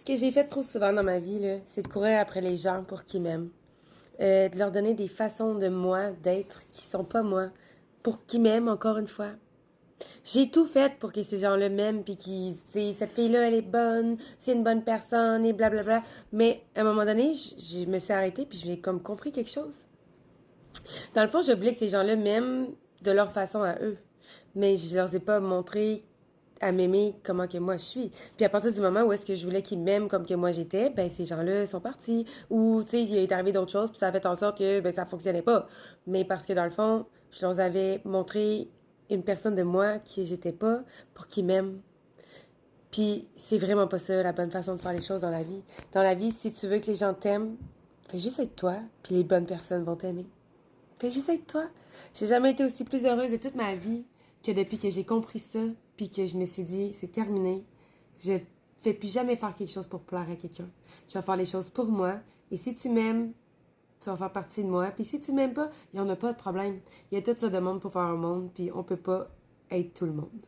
Ce que j'ai fait trop souvent dans ma vie, là, c'est de courir après les gens pour qu'ils m'aiment. De leur donner des façons de moi, d'être, qui sont pas moi, pour qu'ils m'aiment encore une fois. J'ai tout fait pour que ces gens-là m'aiment, puis qu'ils se disent, cette fille-là, elle est bonne, c'est une bonne personne, et blablabla. Mais à un moment donné, je me suis arrêtée, puis j'ai comme compris quelque chose. Dans le fond, je voulais que ces gens-là m'aiment de leur façon à eux. Mais je leur ai pas montré à m'aimer comment que moi je suis. Puis à partir du moment où est-ce que je voulais qu'ils m'aiment comme que moi j'étais, ben ces gens-là sont partis. Ou, tu sais, il est arrivé d'autres choses, puis ça a fait en sorte que ben, ça fonctionnait pas. Mais parce que dans le fond, je leur avais montré une personne de moi qui j'étais pas pour qu'ils m'aiment. Puis c'est vraiment pas ça la bonne façon de faire les choses dans la vie. Dans la vie, si tu veux que les gens t'aiment, fais juste être toi, puis les bonnes personnes vont t'aimer. Fais juste être toi. J'ai jamais été aussi plus heureuse de toute ma vie que depuis que j'ai compris ça, puis que je me suis dit, c'est terminé. Je fais plus jamais faire quelque chose pour plaire à quelqu'un. Je vais faire les choses pour moi. Et si tu m'aimes, tu vas faire partie de moi. Puis si tu m'aimes pas, il n'y en a pas de problème. Il y a tout ça de monde pour faire un monde, puis on peut pas être tout le monde.